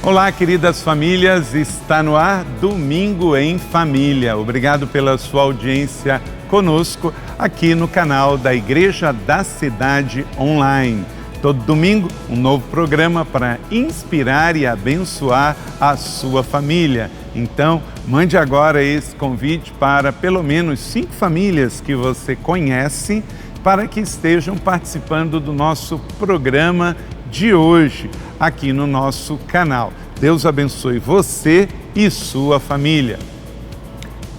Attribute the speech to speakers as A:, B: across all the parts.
A: Olá, queridas famílias, está no ar Domingo em Família. Obrigado pela sua audiência conosco aqui no canal da Igreja da Cidade Online. Todo domingo, um novo programa para inspirar e abençoar a sua família. Então, mande agora esse convite para pelo menos 5 famílias que você conhece para que estejam participando do nosso programa de hoje, aqui no nosso canal. Deus abençoe você e sua família.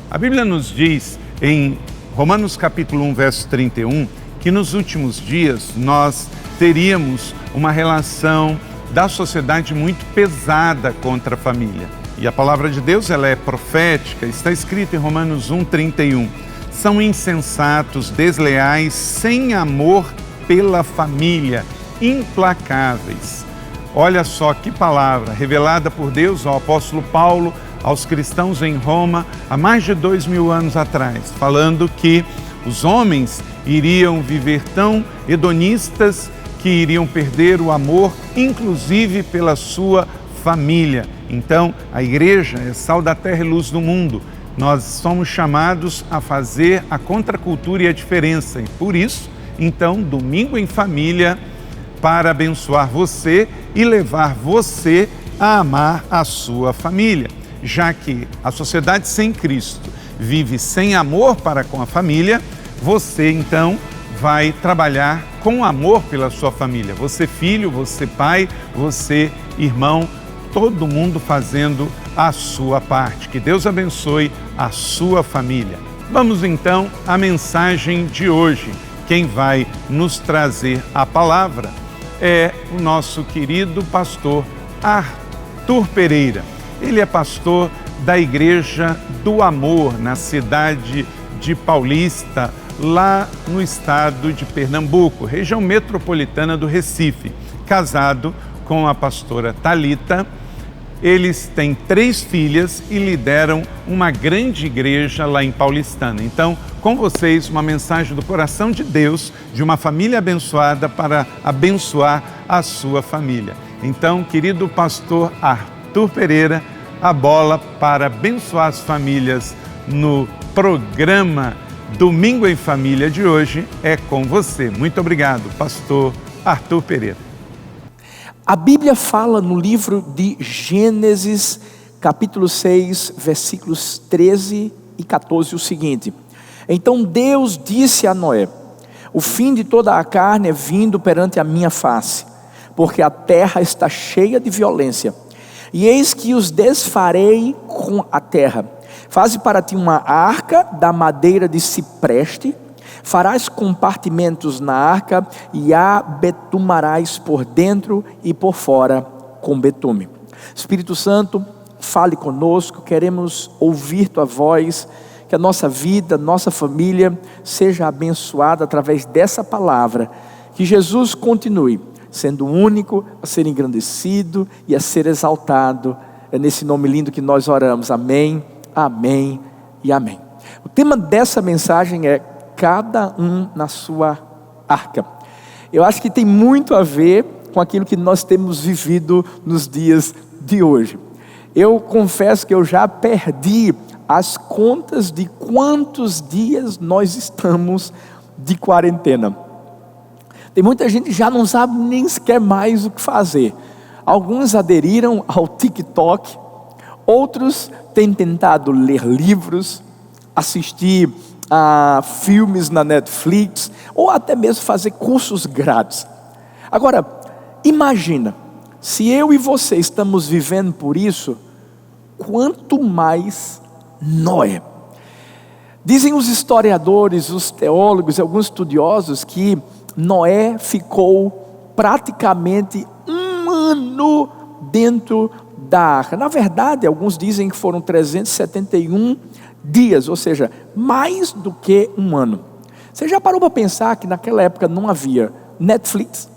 A: A Bíblia nos diz em Romanos capítulo 1, verso 31, que nos últimos dias nós teríamos uma relação da sociedade muito pesada contra a família. E a palavra de Deus, ela é profética, está escrito em Romanos 1, 31. São insensatos, desleais, sem amor pela família, implacáveis. Olha só que palavra revelada por Deus ao apóstolo Paulo aos cristãos em Roma há mais de 2000 anos atrás, falando que os homens iriam viver tão hedonistas que iriam perder o amor, inclusive pela sua família. Então, a igreja é sal da terra e luz do mundo. Nós somos chamados a fazer a contracultura e a diferença. E por isso, então, Domingo em Família, para abençoar você e levar você a amar a sua família. Já que a sociedade sem Cristo vive sem amor para com a família, você então vai trabalhar com amor pela sua família. Você filho, você pai, você irmão, todo mundo fazendo a sua parte. Que Deus abençoe a sua família. Vamos então à mensagem de hoje. Quem vai nos trazer a palavra é o nosso querido pastor Arthur Pereira. Ele é pastor da Igreja do Amor, na cidade de Paulista, lá no estado de Pernambuco, região metropolitana do Recife. Casado com a pastora Thalita, eles têm 3 filhas e lideram uma grande igreja lá em Paulistana. Então, com vocês, uma mensagem do coração de Deus, de uma família abençoada para abençoar a sua família. Então, querido pastor Arthur Pereira, a bola para abençoar as famílias no programa Domingo em Família de hoje é com você. Muito obrigado, pastor Arthur Pereira.
B: A Bíblia fala no livro de Gênesis, capítulo 6, versículos 13 e 14, o seguinte: Então Deus disse a Noé: O fim de toda a carne é vindo perante a minha face, porque a terra está cheia de violência. E eis que os desfarei com a terra. Faze para ti uma arca da madeira de cipreste. Farás compartimentos na arca e a betumarás por dentro e por fora com betume. Espírito Santo, fale conosco, queremos ouvir tua voz, que a nossa vida, nossa família seja abençoada através dessa palavra, que Jesus continue sendo o único a ser engrandecido e a ser exaltado. É nesse nome lindo que nós oramos, amém, amém e amém. O tema dessa mensagem é cada um na sua arca. Eu acho que tem muito a ver com aquilo que nós temos vivido nos dias de hoje. Eu confesso que eu já perdi as contas de quantos dias nós estamos de quarentena. Tem muita gente que já não sabe nem sequer mais o que fazer. Alguns aderiram ao TikTok, outros têm tentado ler livros, assistir a filmes na Netflix, ou até mesmo fazer cursos grátis. Agora, imagina, se eu e você estamos vivendo por isso, quanto mais Noé. Dizem os historiadores, os teólogos, alguns estudiosos que Noé ficou praticamente 1 ano dentro da arca. Na verdade, alguns dizem que foram 371 dias, ou seja, mais do que 1 ano. Você já parou para pensar que naquela época não havia Netflix,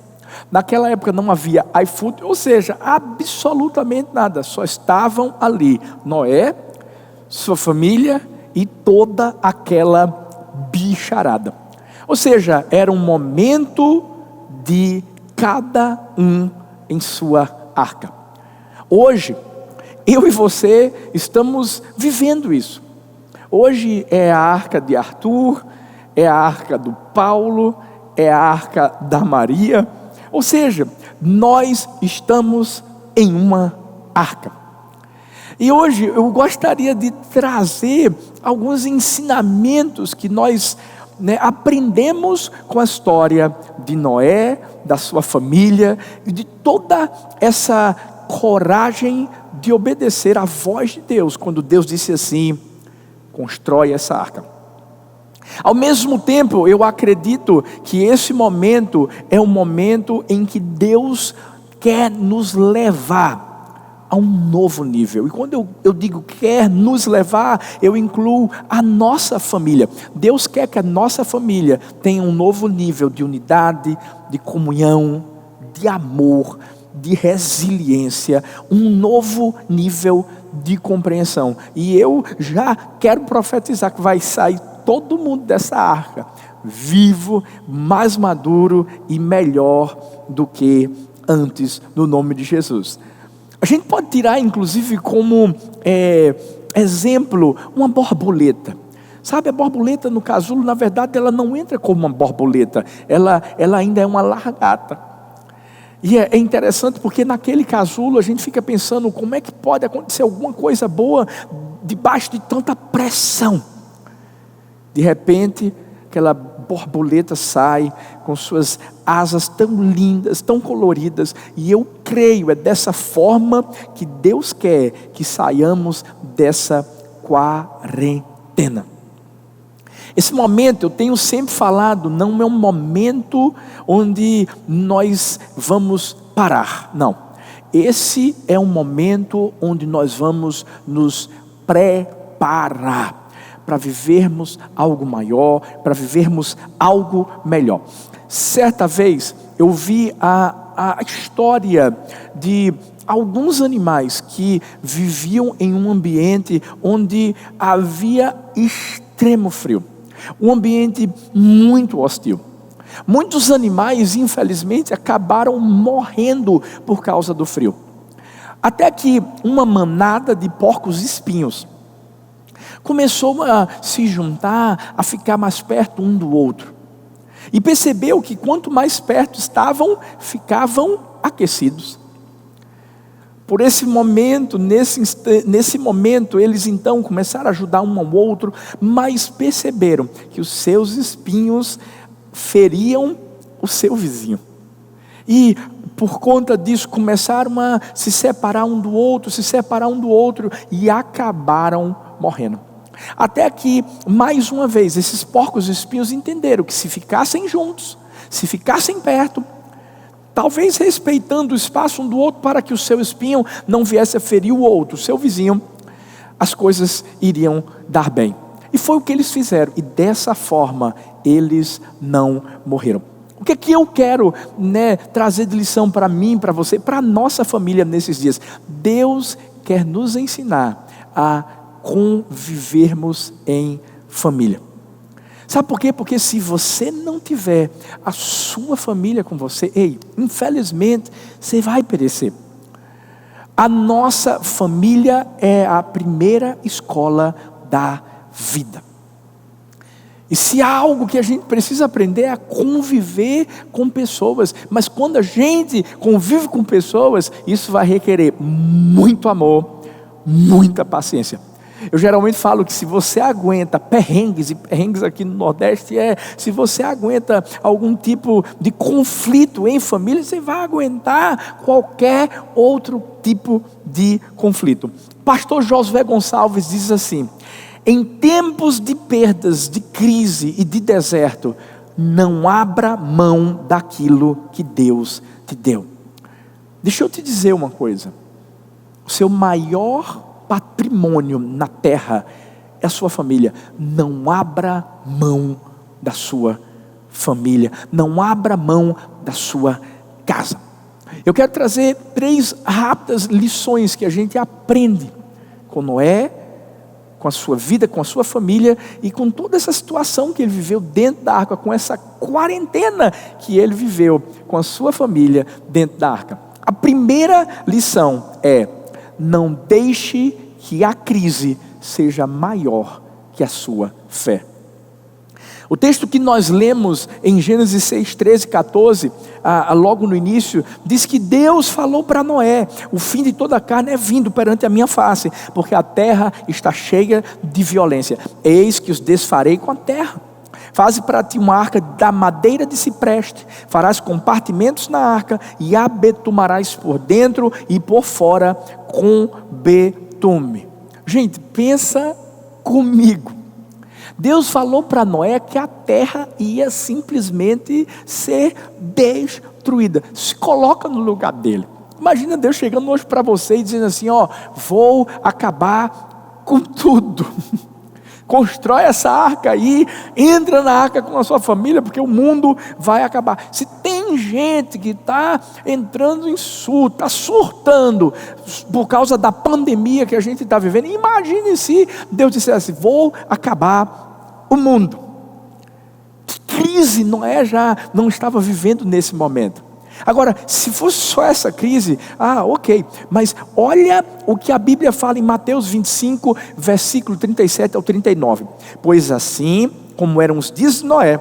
B: naquela época não havia iFood, ou seja, absolutamente nada, só estavam ali Noé, sua família e toda aquela bicharada. Ou seja, era um momento de cada um em sua arca. Hoje, eu e você estamos vivendo isso. Hoje é a arca de Arthur, é a arca do Paulo, é a arca da Maria. Ou seja, nós estamos em uma arca. E hoje eu gostaria de trazer alguns ensinamentos que nós aprendemos com a história de Noé, da sua família e de toda essa coragem de obedecer à voz de Deus, quando Deus disse assim: constrói essa arca. Ao mesmo tempo, eu acredito que esse momento é um momento em que Deus quer nos levar a um novo nível. E quando eu digo quer nos levar, eu incluo a nossa família. Deus quer que a nossa família tenha um novo nível de unidade, de comunhão, de amor, de resiliência, um novo nível de compreensão. E eu já quero profetizar que vai sair todo mundo dessa arca vivo, mais maduro e melhor do que antes, no nome de Jesus. A gente pode tirar inclusive como exemplo uma borboleta. Sabe, a borboleta no casulo, na verdade ela não entra como uma borboleta, ela ainda é uma lagarta. E é interessante porque naquele casulo a gente fica pensando como é que pode acontecer alguma coisa boa debaixo de tanta pressão. De repente, aquela borboleta sai com suas asas tão lindas, tão coloridas, e eu creio, é dessa forma que Deus quer que saiamos dessa quarentena. Esse momento, eu tenho sempre falado, não é um momento onde nós vamos parar, não. Esse é um momento onde nós vamos nos preparar para vivermos algo maior, para vivermos algo melhor. Certa vez eu vi a história de alguns animais que viviam em um ambiente onde havia extremo frio, um ambiente muito hostil. Muitos animais, infelizmente, acabaram morrendo por causa do frio. Até que uma manada de porcos-espinhos começou a se juntar, a ficar mais perto um do outro. E percebeu que quanto mais perto estavam, ficavam aquecidos. Por esse momento, nesse momento, eles então começaram a ajudar um ao outro, mas perceberam que os seus espinhos feriam o seu vizinho. E por conta disso começaram a se separar um do outro, e acabaram morrendo. Até que, mais uma vez, esses porcos espinhos entenderam que se ficassem juntos, se ficassem perto, talvez respeitando o espaço um do outro para que o seu espinho não viesse a ferir o outro, o seu vizinho, as coisas iriam dar bem. E foi o que eles fizeram, e dessa forma eles não morreram. O que é que eu quero trazer de lição para mim, para você, para a nossa família nesses dias? Deus quer nos ensinar a convivermos em família. Sabe por quê? Porque se você não tiver a sua família com você, infelizmente você vai perecer. A nossa família é a primeira escola da vida. E se há algo que a gente precisa aprender é a conviver com pessoas. Mas quando a gente convive com pessoas, isso vai requerer muito amor, muita paciência. Eu geralmente falo que se você aguenta perrengues, e perrengues aqui no Nordeste se você aguenta algum tipo de conflito em família, você vai aguentar qualquer outro tipo de conflito. Pastor Josué Gonçalves diz assim: em tempos de perdas, de crise e de deserto, não abra mão daquilo que Deus te deu. Deixa eu te dizer uma coisa: o seu maior patrimônio na terra é a sua família. Não abra mão da sua família, não abra mão da sua casa. Eu quero trazer 3 rápidas lições que a gente aprende com Noé, com a sua vida, com a sua família e com toda essa situação que ele viveu dentro da arca, com essa quarentena que ele viveu com a sua família dentro da arca. A primeira lição é: não deixe que a crise seja maior que a sua fé. O texto que nós lemos em Gênesis 6, 13 e 14, logo no início, diz que Deus falou para Noé: o fim de toda a carne é vindo perante a minha face, porque a terra está cheia de violência. Eis que os desfarei com a terra. Faze para ti uma arca da madeira de cipreste, farás compartimentos na arca e a betumarás por dentro e por fora com betume. Gente, pensa comigo. Deus falou para Noé que a terra ia simplesmente ser destruída. Se coloca no lugar dele. Imagina Deus chegando hoje para você e dizendo assim: vou acabar com tudo. Constrói essa arca aí, entra na arca com a sua família, porque o mundo vai acabar. Se tem gente que está entrando em surto, está surtando por causa da pandemia que a gente está vivendo, imagine se Deus dissesse: vou acabar o mundo. Que crise Noé já não estava vivendo nesse momento. Agora, se fosse só essa crise, ok, mas olha o que a Bíblia fala em Mateus 25, versículo 37 ao 39. Pois assim como eram os dias de Noé,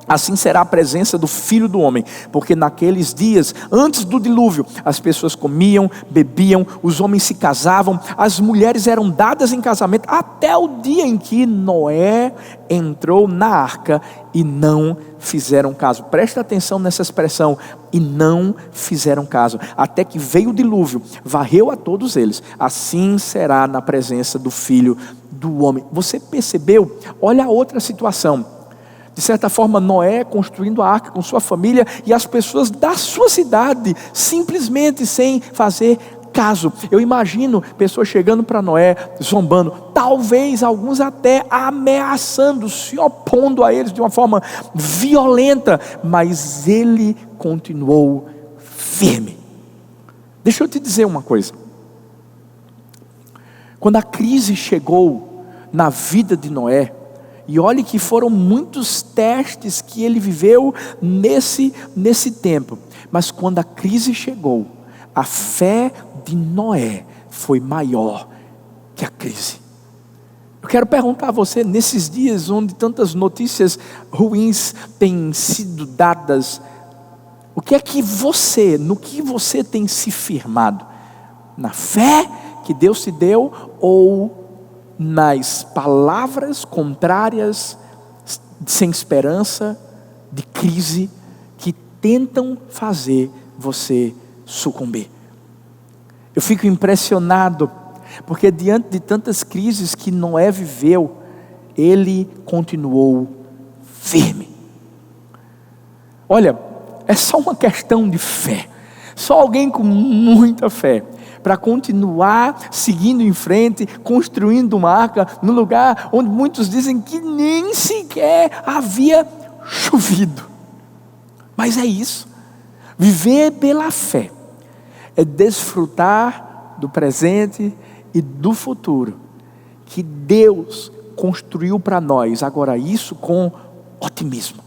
B: assim será a presença do Filho do Homem, porque naqueles dias, antes do dilúvio, as pessoas comiam, bebiam, os homens se casavam, as mulheres eram dadas em casamento, até o dia em que Noé entrou na arca e não fizeram caso. Presta atenção nessa expressão: e não fizeram caso, até que veio o dilúvio, varreu a todos eles. Assim será na presença do Filho do Homem. Você percebeu? Olha a outra situação. De certa forma, Noé construindo a arca com sua família e as pessoas da sua cidade simplesmente sem fazer caso. Eu imagino pessoas chegando para Noé, zombando, talvez alguns até ameaçando, se opondo a eles de uma forma violenta, mas ele continuou firme. Deixa eu te dizer uma coisa. Quando a crise chegou na vida de Noé, e olhe que foram muitos testes que ele viveu nesse tempo. Mas quando a crise chegou, a fé de Noé foi maior que a crise. Eu quero perguntar a você, nesses dias onde tantas notícias ruins têm sido dadas, no que você tem se firmado? Na fé que Deus te deu ou nas palavras contrárias, sem esperança, de crise, que tentam fazer você sucumbir? Eu fico impressionado, porque diante de tantas crises que Noé viveu, ele continuou firme. Olha, é só uma questão de fé. Só alguém com muita fé para continuar seguindo em frente, construindo uma arca no lugar onde muitos dizem que nem sequer havia chovido. Mas é isso. Viver pela fé é desfrutar do presente e do futuro que Deus construiu para nós. Agora, isso com otimismo.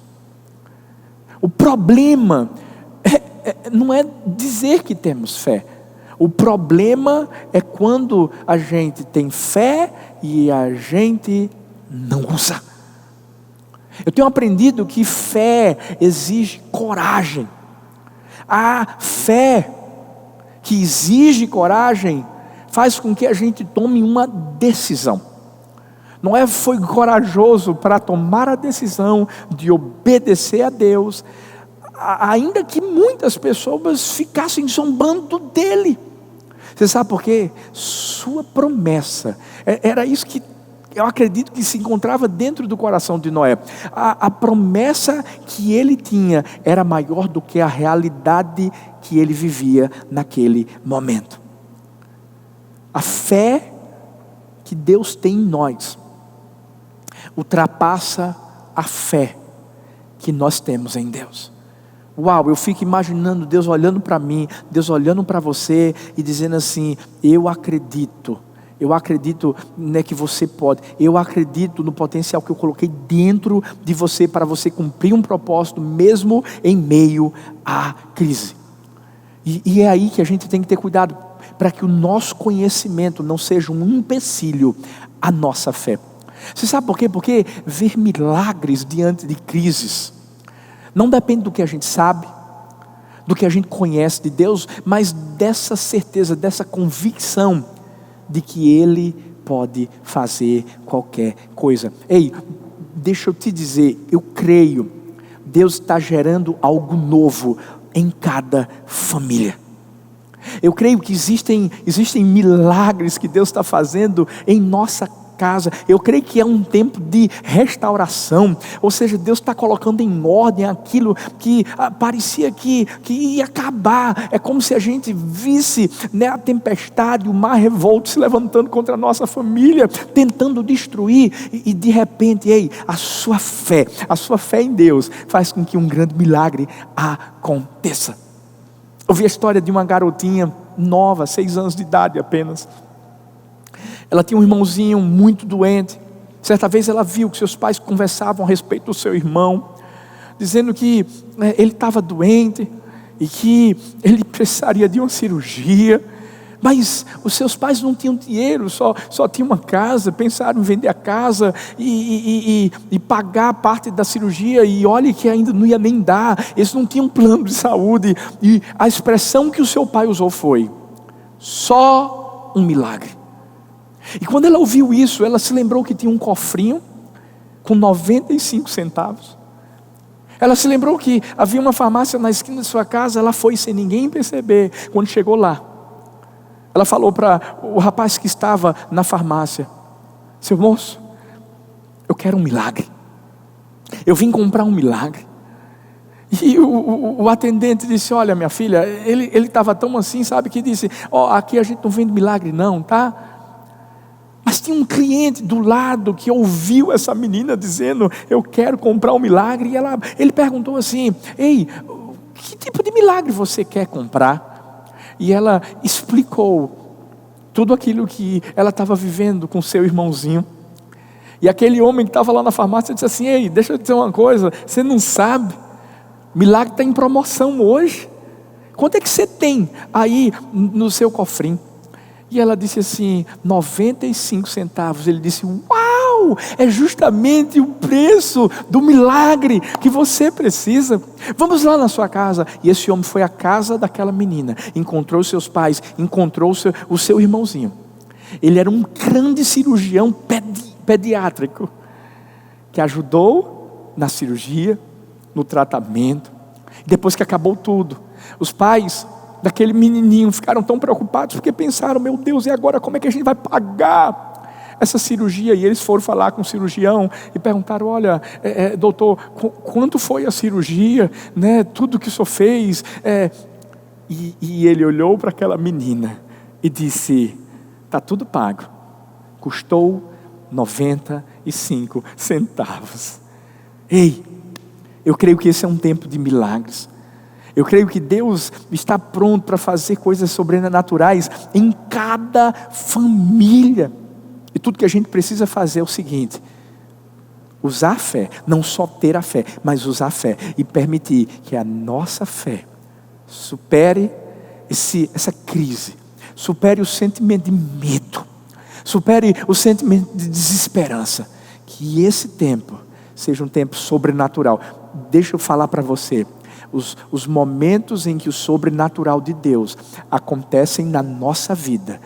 B: O problema não é dizer que temos fé. O problema é quando a gente tem fé e a gente não usa. Eu tenho aprendido que fé exige coragem. A fé que exige coragem faz com que a gente tome uma decisão. Noé foi corajoso para tomar a decisão de obedecer a Deus, ainda que muitas pessoas ficassem zombando dele. Você sabe por quê? Sua promessa, era isso que eu acredito que se encontrava dentro do coração de Noé. A promessa que ele tinha era maior do que a realidade que ele vivia naquele momento. A fé que Deus tem em nós ultrapassa a fé que nós temos em Deus. Uau, eu fico imaginando Deus olhando para mim, Deus olhando para você e dizendo assim: eu acredito que você pode, eu acredito no potencial que eu coloquei dentro de você para você cumprir um propósito mesmo em meio à crise. E é aí que a gente tem que ter cuidado, para que o nosso conhecimento não seja um empecilho à nossa fé. Você sabe por quê? Porque ver milagres diante de crises não depende do que a gente sabe, do que a gente conhece de Deus, mas dessa certeza, dessa convicção de que Ele pode fazer qualquer coisa. Ei, deixa eu te dizer, eu creio, Deus está gerando algo novo em cada família. Eu creio que existem milagres que Deus está fazendo em nossa casa. Eu creio que é um tempo de restauração, ou seja, Deus está colocando em ordem aquilo que parecia que ia acabar. É como se a gente visse, né, a tempestade, o mar revolto se levantando contra a nossa família, tentando destruir, e de repente, ei, a sua fé em Deus faz com que um grande milagre aconteça. Eu vi a história de uma garotinha nova, 6 anos de idade apenas. Ela tinha um irmãozinho muito doente. Certa vez ela viu que seus pais conversavam a respeito do seu irmão, dizendo que ele estava doente e que ele precisaria de uma cirurgia, mas os seus pais não tinham dinheiro, só tinham uma casa. Pensaram em vender a casa e pagar parte da cirurgia, e olhe que ainda não ia nem dar. Eles não tinham plano de saúde, e a expressão que o seu pai usou foi: só um milagre. E quando ela ouviu isso, ela se lembrou que tinha um cofrinho com 95 centavos. Ela se lembrou que havia uma farmácia na esquina de sua casa. Ela foi sem ninguém perceber. Quando chegou lá, ela falou para o rapaz que estava na farmácia: seu moço, eu quero um milagre. Eu vim comprar um milagre. E o atendente disse: olha, minha filha, ele estava tão assim, sabe, que disse: aqui a gente não vende milagre não, tá? Mas tinha um cliente do lado que ouviu essa menina dizendo: eu quero comprar um milagre. E ele perguntou assim: ei, que tipo de milagre você quer comprar? E ela explicou tudo aquilo que ela estava vivendo com seu irmãozinho. E aquele homem que estava lá na farmácia disse assim: ei, deixa eu dizer uma coisa, você não sabe, milagre está em promoção hoje. Quanto é que você tem aí no seu cofrinho? E ela disse assim: 95 centavos. Ele disse: uau, é justamente o preço do milagre que você precisa. Vamos lá na sua casa. E esse homem foi à casa daquela menina, encontrou seus pais, encontrou o seu irmãozinho. Ele era um grande cirurgião pediátrico, que ajudou na cirurgia, no tratamento. Depois que acabou tudo, os pais daquele menininho ficaram tão preocupados, porque pensaram: meu Deus, e agora como é que a gente vai pagar essa cirurgia? E eles foram falar com o cirurgião e perguntaram: olha, doutor, quanto foi a cirurgia, né? Tudo que o senhor fez. E ele olhou para aquela menina e disse: está tudo pago, custou 95 centavos. Ei, eu creio que esse é um tempo de milagres. Eu creio que Deus está pronto para fazer coisas sobrenaturais em cada família. E tudo que a gente precisa fazer é o seguinte: usar a fé, não só ter a fé, mas usar a fé e permitir que a nossa fé supere essa crise, supere o sentimento de medo, supere o sentimento de desesperança. Que esse tempo seja um tempo sobrenatural. Deixa eu falar para você: os momentos em que o sobrenatural de Deus acontecem na nossa vida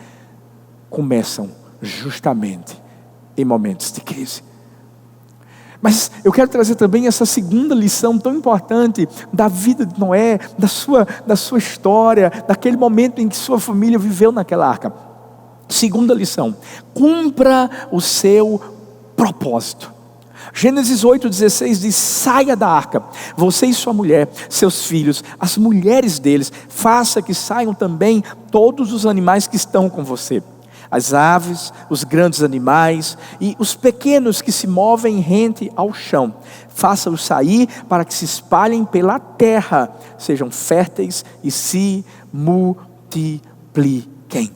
B: começam justamente em momentos de crise. Mas eu quero trazer também essa segunda lição tão importante da vida de Noé, da sua história, daquele momento em que sua família viveu naquela arca. Segunda lição: cumpra o seu propósito. Gênesis 8,16 diz: saia da arca, você e sua mulher, seus filhos, as mulheres deles, faça que saiam também todos os animais que estão com você, as aves, os grandes animais e os pequenos que se movem rente ao chão. Faça-os sair para que se espalhem pela terra, sejam férteis e se multipliquem.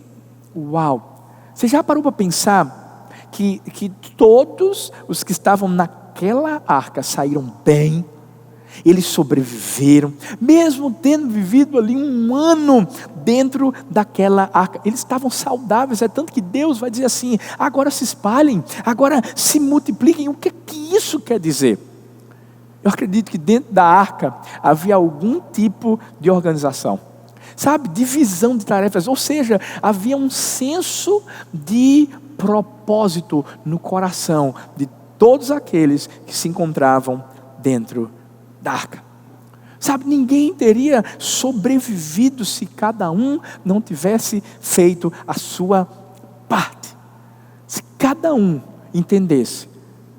B: Uau! Você já parou para pensar que todos os que estavam naquela arca saíram bem? Eles sobreviveram, mesmo tendo vivido ali 1 ano dentro daquela arca. Eles estavam saudáveis, é tanto que Deus vai dizer assim: agora se espalhem, agora se multipliquem. O que isso quer dizer? Eu acredito que dentro da arca havia algum tipo de organização, sabe, divisão de tarefas, ou seja, havia um senso de propósito no coração de todos aqueles que se encontravam dentro da arca. Sabe, ninguém teria sobrevivido se cada um não tivesse feito a sua parte. Se cada um entendesse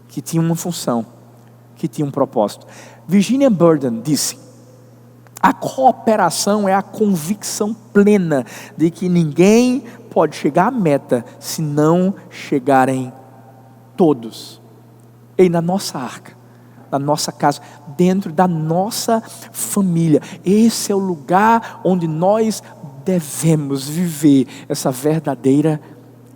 B: que tinha uma função, que tinha um propósito. Virginia Burden disse: a cooperação é a convicção plena de que ninguém pode chegar à meta se não chegarem todos. E na nossa arca, na nossa casa, dentro da nossa família, esse é o lugar onde nós devemos viver essa verdadeira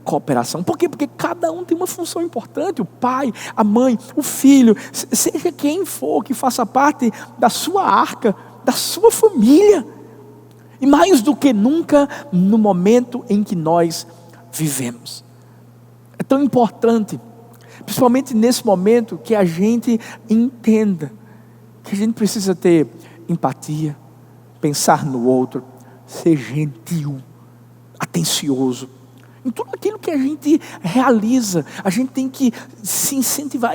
B: cooperação. Por quê? Porque cada um tem uma função importante. O pai, a mãe, o filho, seja quem for que faça parte da sua arca, da sua família. E mais do que nunca, no momento em que nós vivemos. É tão importante, principalmente nesse momento, que a gente entenda que a gente precisa ter empatia, pensar no outro, ser gentil, atencioso. Em tudo aquilo que a gente realiza, a gente tem que se incentivar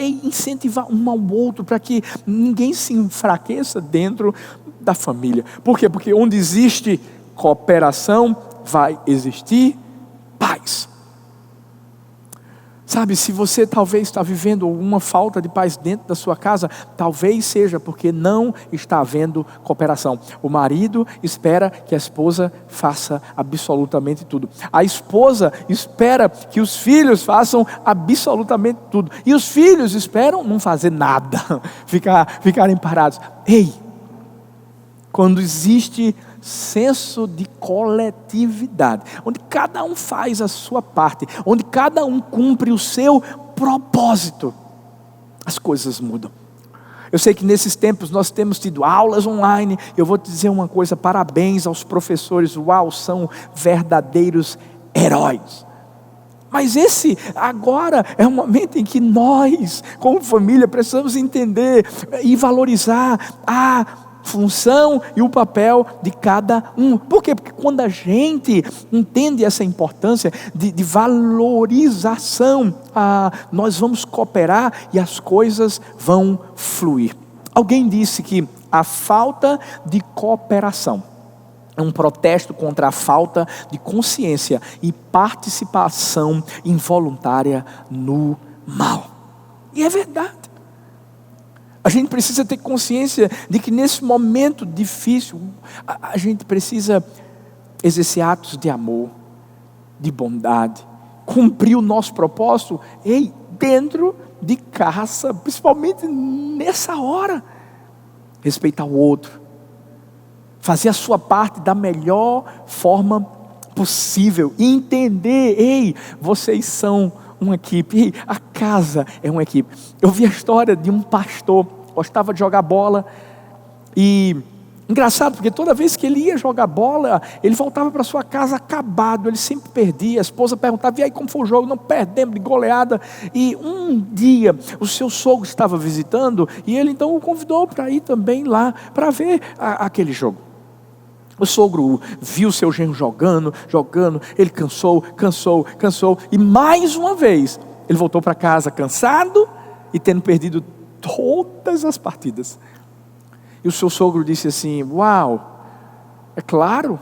B: um ao outro, para que ninguém se enfraqueça dentro da família. Por quê? Porque onde existe cooperação, vai existir paz. Sabe, se você talvez está vivendo alguma falta de paz dentro da sua casa, talvez seja porque não está havendo cooperação. O marido espera que a esposa faça absolutamente tudo. A esposa espera que os filhos façam absolutamente tudo. E os filhos esperam não fazer nada, ficarem parados. Ei, quando existe senso de coletividade, onde cada um faz a sua parte, onde cada um cumpre o seu propósito, as coisas mudam. Eu sei que nesses tempos nós temos tido aulas online. Eu vou te dizer uma coisa: parabéns aos professores. Uau, são verdadeiros heróis. Mas esse agora é um momento em que nós, como família, precisamos entender e valorizar a função e o papel de cada um. Por quê? Porque quando a gente entende essa importância de valorização, nós vamos cooperar e as coisas vão fluir. Alguém disse que a falta de cooperação é um protesto contra a falta de consciência e participação involuntária no mal. E é verdade. A gente precisa ter consciência de que nesse momento difícil, a gente precisa exercer atos de amor, de bondade, cumprir o nosso propósito, dentro de casa, principalmente nessa hora. Respeitar o outro, fazer a sua parte da melhor forma possível, e entender, vocês são uma equipe, a casa é uma equipe. Eu vi a história de um pastor, gostava de jogar bola, e engraçado, porque toda vez que ele ia jogar bola, ele voltava para sua casa acabado, ele sempre perdia. A esposa perguntava: e aí, como foi o jogo? Não, perdemos de goleada. E um dia o seu sogro estava visitando, e ele então o convidou para ir também lá, para ver aquele jogo. O sogro viu seu genro jogando, ele cansou, e mais uma vez, ele voltou para casa cansado e tendo perdido todas as partidas. E o seu sogro disse assim: uau, é claro,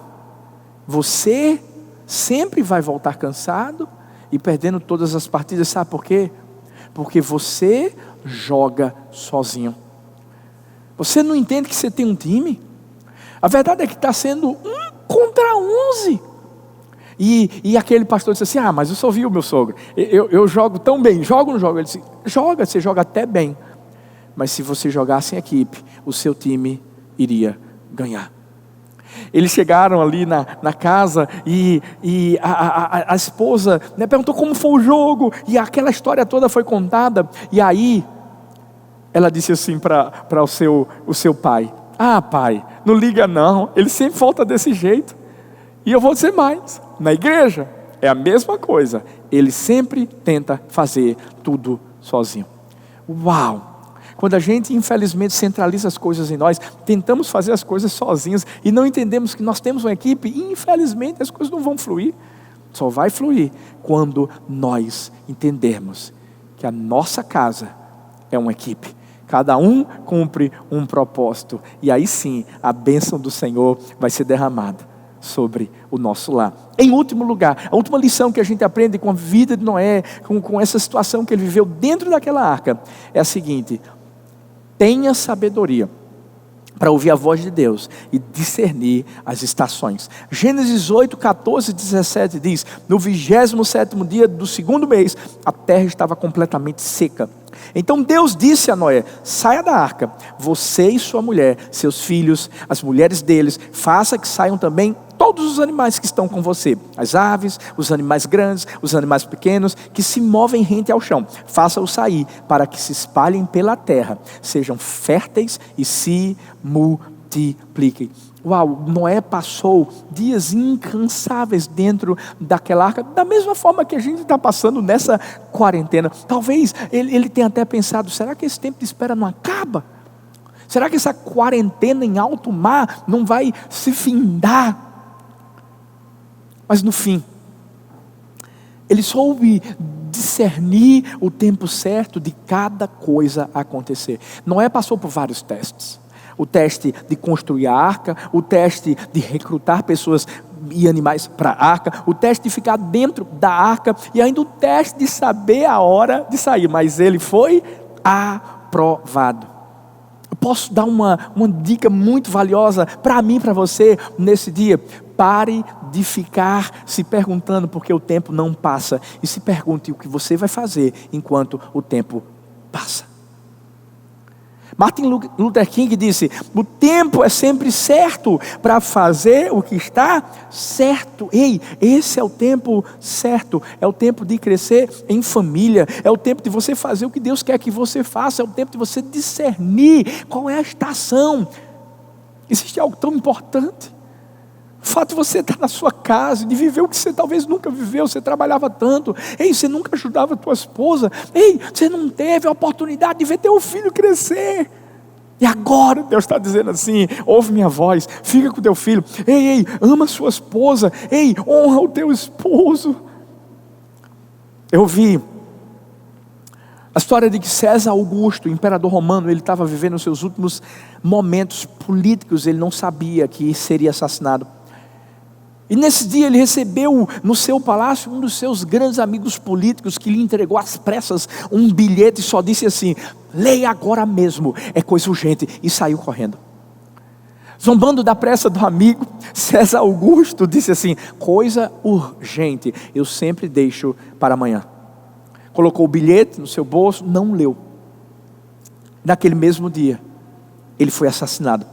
B: você sempre vai voltar cansado e perdendo todas as partidas. Sabe por quê? Porque você joga sozinho. Você não entende que você tem um time? A verdade é que está sendo 1 contra 11. E aquele pastor disse assim: mas eu só vi o meu sogro, eu jogo tão bem. Jogo ou não jogo? Ele disse: joga, você joga até bem, mas se você jogasse em equipe, o seu time iria ganhar. Eles chegaram ali na casa, e a esposa, perguntou como foi o jogo, e aquela história toda foi contada. E aí ela disse assim para o seu pai: ah, pai, não liga não, ele sempre volta desse jeito. E eu vou dizer mais, na igreja é a mesma coisa, ele sempre tenta fazer tudo sozinho. Uau! Quando a gente infelizmente centraliza as coisas em nós, tentamos fazer as coisas sozinhos e não entendemos que nós temos uma equipe, e infelizmente as coisas não vão fluir. Só vai fluir quando nós entendermos que a nossa casa é uma equipe. Cada um cumpre um propósito, e aí sim a bênção do Senhor vai ser derramada sobre o nosso lar. Em último lugar, a última lição que a gente aprende com a vida de Noé, com essa situação que ele viveu dentro daquela arca, é a seguinte: tenha sabedoria para ouvir a voz de Deus e discernir as estações. Gênesis 8, 14 e 17 diz: no 27º dia do 2º mês, a terra estava completamente seca. Então Deus disse a Noé: saia da arca, você e sua mulher, seus filhos, as mulheres deles, faça que saiam também todos os animais que estão com você, as aves, os animais grandes, os animais pequenos, que se movem rente ao chão. Faça-os sair, para que se espalhem pela terra, sejam férteis e se multipliquem. Uau, Noé passou dias incansáveis dentro daquela arca, da mesma forma que a gente está passando nessa quarentena. Talvez ele tenha até pensado: será que esse tempo de espera não acaba? Será que essa quarentena em alto mar não vai se findar? Mas no fim, ele soube discernir o tempo certo de cada coisa acontecer. Noé passou por vários testes. O teste de construir a arca, o teste de recrutar pessoas e animais para a arca, o teste de ficar dentro da arca, e ainda o teste de saber a hora de sair. Mas ele foi aprovado. Eu posso dar uma dica muito valiosa para mim e para você nesse dia: pare de ficar se perguntando porque o tempo não passa, e se pergunte o que você vai fazer enquanto o tempo passa. Martin Luther King disse: o tempo é sempre certo para fazer o que está certo. Ei, esse é o tempo certo. É o tempo de crescer em família. É o tempo de você fazer o que Deus quer que você faça. É o tempo de você discernir qual é a estação. Existe algo tão importante. O fato de você estar na sua casa, de viver o que você talvez nunca viveu. Você trabalhava tanto. Ei, você nunca ajudava a tua esposa. Ei, você não teve a oportunidade de ver teu filho crescer. E agora Deus está dizendo assim: ouve minha voz, fica com teu filho. Ei, ama a sua esposa. Ei, honra o teu esposo. Eu vi a história de que César Augusto, imperador romano, ele estava vivendo os seus últimos momentos políticos. Ele não sabia que seria assassinado. E nesse dia ele recebeu no seu palácio um dos seus grandes amigos políticos, que lhe entregou às pressas um bilhete e só disse assim: leia agora mesmo, é coisa urgente, e saiu correndo. Zombando da pressa do amigo, César Augusto disse assim: coisa urgente, eu sempre deixo para amanhã. Colocou o bilhete no seu bolso, não leu. Naquele mesmo dia, ele foi assassinado.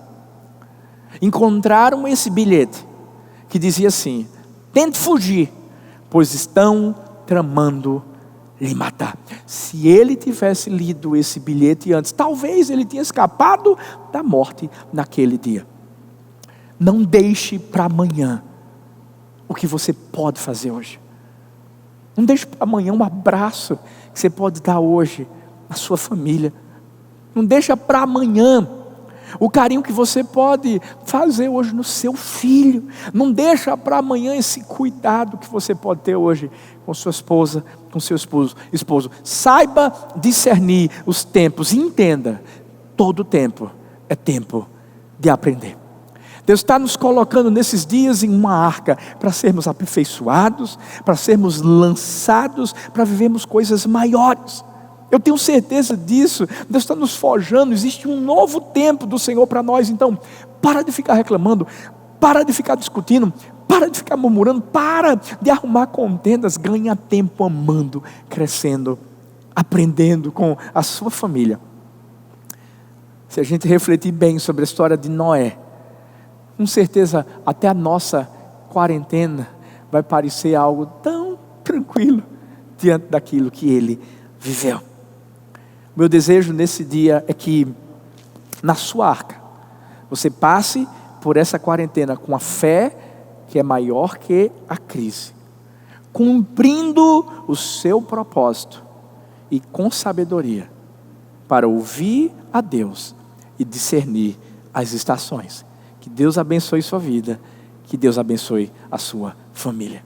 B: Encontraram esse bilhete que dizia assim: tente fugir, pois estão tramando lhe matar. Se ele tivesse lido esse bilhete antes, talvez ele tinha escapado da morte naquele dia. Não deixe para amanhã o que você pode fazer hoje. Não deixe para amanhã um abraço que você pode dar hoje à sua família. Não deixa para amanhã o carinho que você pode fazer hoje no seu filho. Não deixa para amanhã esse cuidado que você pode ter hoje com sua esposa, com seu esposo. Saiba discernir os tempos e entenda: todo tempo é tempo de aprender. Deus está nos colocando nesses dias em uma arca para sermos aperfeiçoados, para sermos lançados, para vivermos coisas maiores. Eu tenho certeza disso. Deus está nos forjando. Existe um novo tempo do Senhor para nós. Então, para de ficar reclamando, para de ficar discutindo, para de ficar murmurando, para de arrumar contendas. Ganha tempo amando, crescendo, aprendendo com a sua família. Se a gente refletir bem sobre a história de Noé, com certeza até a nossa quarentena vai parecer algo tão tranquilo diante daquilo que ele viveu. Meu desejo nesse dia é que na sua arca você passe por essa quarentena com a fé que é maior que a crise, cumprindo o seu propósito e com sabedoria para ouvir a Deus e discernir as estações. Que Deus abençoe sua vida, que Deus abençoe a sua família.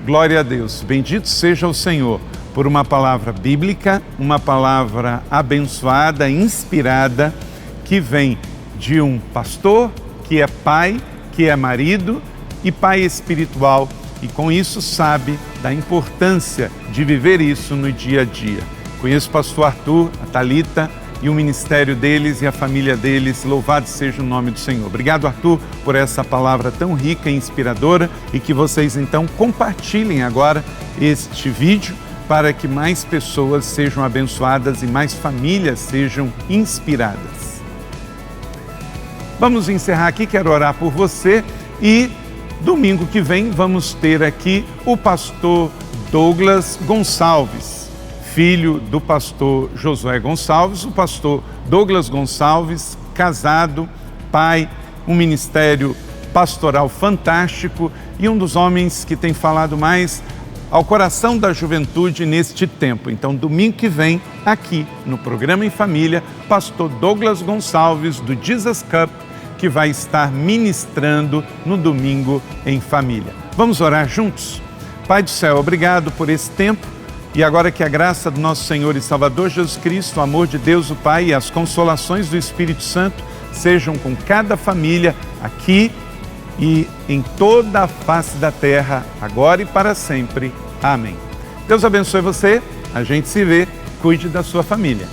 A: Glória a Deus, bendito seja o Senhor por uma palavra bíblica, uma palavra abençoada, inspirada, que vem de um pastor que é pai, que é marido e pai espiritual, e com isso sabe da importância de viver isso no dia a dia. Conheço o pastor Arthur, a Thalita e o ministério deles e a família deles. Louvado seja o nome do Senhor. Obrigado, Arthur, por essa palavra tão rica e inspiradora, e que vocês então compartilhem agora este vídeo para que mais pessoas sejam abençoadas e mais famílias sejam inspiradas. Vamos encerrar aqui, quero orar por você, e domingo que vem vamos ter aqui o pastor Douglas Gonçalves, filho do pastor Josué Gonçalves, o pastor Douglas Gonçalves, casado, pai, um ministério pastoral fantástico e um dos homens que tem falado mais ao coração da juventude neste tempo. Então, domingo que vem, aqui no programa Em Família, pastor Douglas Gonçalves, do Jesus Cup, que vai estar ministrando no domingo em família. Vamos orar juntos? Pai do céu, obrigado por esse tempo, e agora que a graça do nosso Senhor e Salvador Jesus Cristo, o amor de Deus o Pai e as consolações do Espírito Santo sejam com cada família aqui e em toda a face da terra, agora e para sempre. Amém. Deus abençoe você, a gente se vê, cuide da sua família.